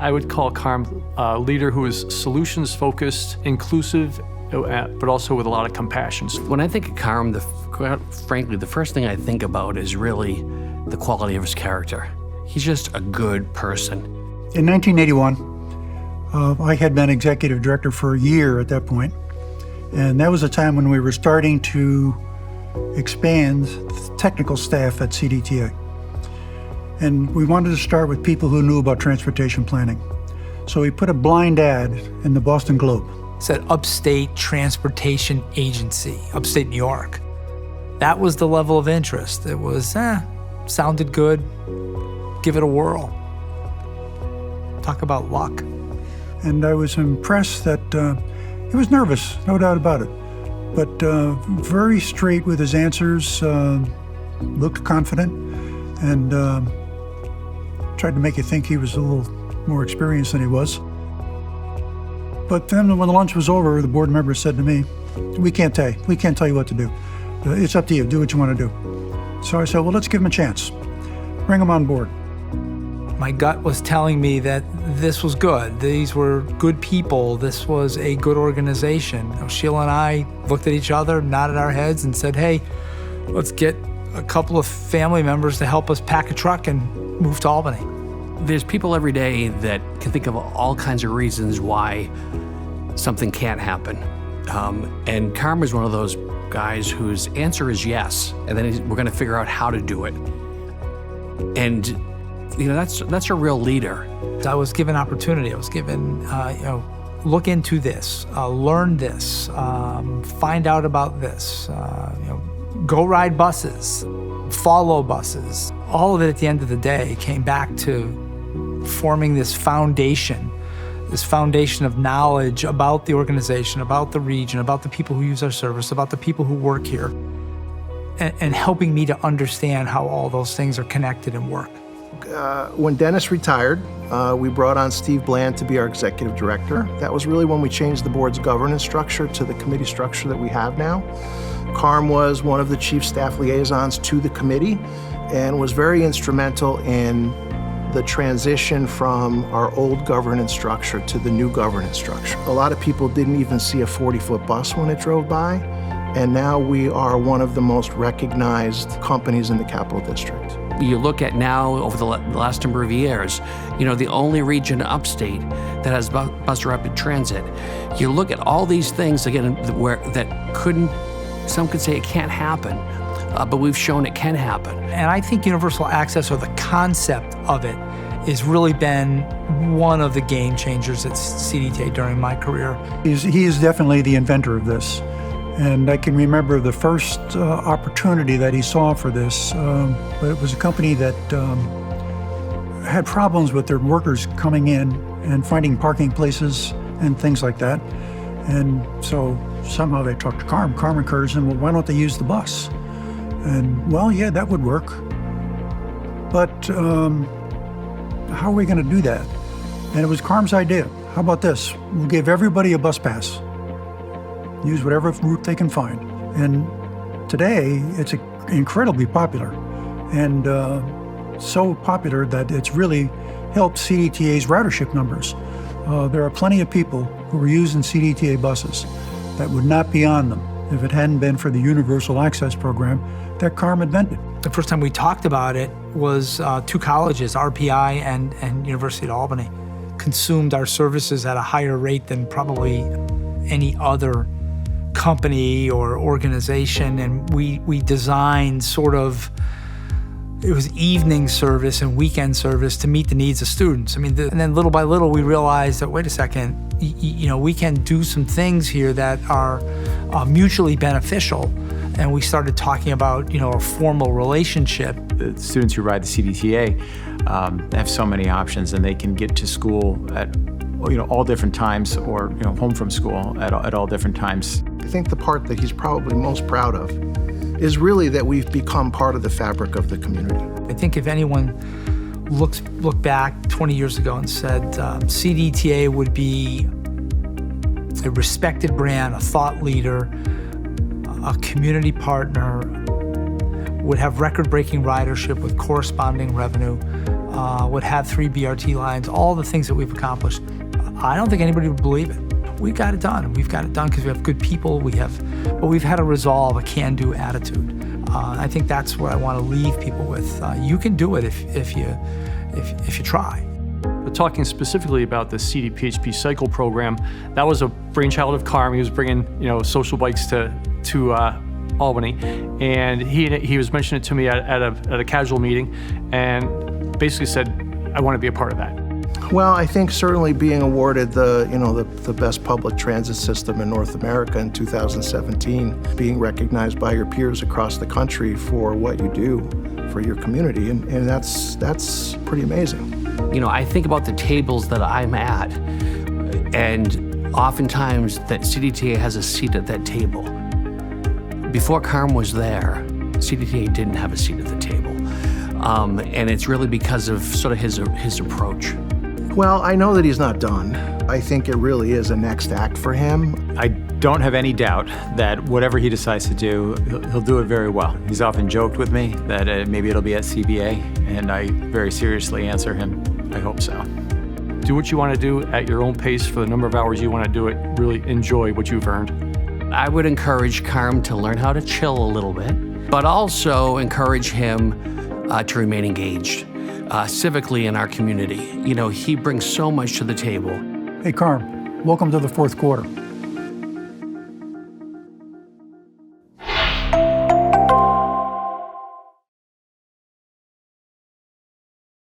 I would call Carm a leader who is solutions-focused, inclusive, but also with a lot of compassion. When I think of Carm, frankly, the first thing I think about is really the quality of his character. He's just a good person. In 1981, I had been executive director for a year at that point, and that was a time when we were starting to expand the technical staff at CDTA. And we wanted to start with people who knew about transportation planning. So we put a blind ad in the Boston Globe. It said Upstate Transportation Agency, upstate New York. That was the level of interest. It was, sounded good, give it a whirl. Talk about luck. And I was impressed that he was nervous, no doubt about it, but very straight with his answers, looked confident, and tried to make you think he was a little more experienced than he was. But then when the lunch was over, the board member said to me, we can't tell you what to do. It's up to you, do what you want to do. So I said, well, let's give him a chance. Bring him on board. My gut was telling me that this was good. These were good people. This was a good organization. Sheila and I looked at each other, nodded our heads, and said, hey, let's get a couple of family members to help us pack a truck and move to Albany. There's people every day that can think of all kinds of reasons why something can't happen. And Carm is one of those guys whose answer is yes, and then we're gonna figure out how to do it. And that's a real leader. I was given opportunity. I was given, look into this, learn this, find out about this, go ride buses, follow buses. All of it at the end of the day came back to forming this foundation of knowledge about the organization, about the region, about the people who use our service, about the people who work here, and helping me to understand how all those things are connected and work. When Dennis retired, we brought on Steve Bland to be our executive director. That was really when we changed the board's governance structure to the committee structure that we have now. Carm was one of the chief staff liaisons to the committee and was very instrumental in the transition from our old governance structure to the new governance structure. A lot of people didn't even see a 40-foot bus when it drove by, and now we are one of the most recognized companies in the Capital District. You look at now, over the last number of years, the only region upstate that has bus rapid transit. You look at all these things, again, some could say it can't happen, but we've shown it can happen. And I think universal access, or the concept of it, has really been one of the game changers at CDTA during my career. He is definitely the inventor of this. And I can remember the first opportunity that he saw for this, but it was a company that had problems with their workers coming in and finding parking places and things like that. And so somehow they talked to Carm. Carm encouraged them, well, why don't they use the bus? And, well, yeah, that would work. But how are we going to do that? And it was Carm's idea. How about this? We'll give everybody a bus pass. Use whatever route they can find. And today, it's incredibly popular. And so popular that it's really helped CDTA's ridership numbers. There are plenty of people who are using CDTA buses that would not be on them if it hadn't been for the Universal Access Program that Carm invented. The first time we talked about it was two colleges, RPI and University of Albany, consumed our services at a higher rate than probably any other company or organization. And we designed it was evening service and weekend service to meet the needs of students. And then little by little we realized that, wait a second, we can do some things here that are mutually beneficial. And we started talking about, a formal relationship. The students who ride the CDTA have so many options, and they can get to school at all different times, or home from school at all different times. I think the part that he's probably most proud of is really that we've become part of the fabric of the community. I think if anyone looked back 20 years ago and said CDTA would be a respected brand, a thought leader, a community partner, would have record-breaking ridership with corresponding revenue, would have 3 BRT lines, all the things that we've accomplished. I don't think anybody would believe it. We got it done. We've got it done because we have good people. But we've had a resolve, a can-do attitude. I think that's what I want to leave people with. You can do it if you try. But talking specifically about the CDPHP cycle program, that was a brainchild of Carm. He was bringing, social bikes to Albany, and he was mentioning it to me at a casual meeting, and basically said, "I want to be a part of that." Well, I think certainly being awarded the best public transit system in North America in 2017, being recognized by your peers across the country for what you do for your community, and that's pretty amazing. I think about the tables that I'm at, and oftentimes that CDTA has a seat at that table. Before Carm was there, CDTA didn't have a seat at the table. And it's really because of sort of his approach. Well, I know that he's not done. I think it really is a next act for him. I don't have any doubt that whatever he decides to do, he'll do it very well. He's often joked with me that maybe it'll be at CBA, and I very seriously answer him, I hope so. Do what you want to do at your own pace for the number of hours you want to do it. Really enjoy what you've earned. I would encourage Carm to learn how to chill a little bit, but also encourage him to remain engaged civically in our community. He brings so much to the table. Hey, Carm, welcome to the fourth quarter.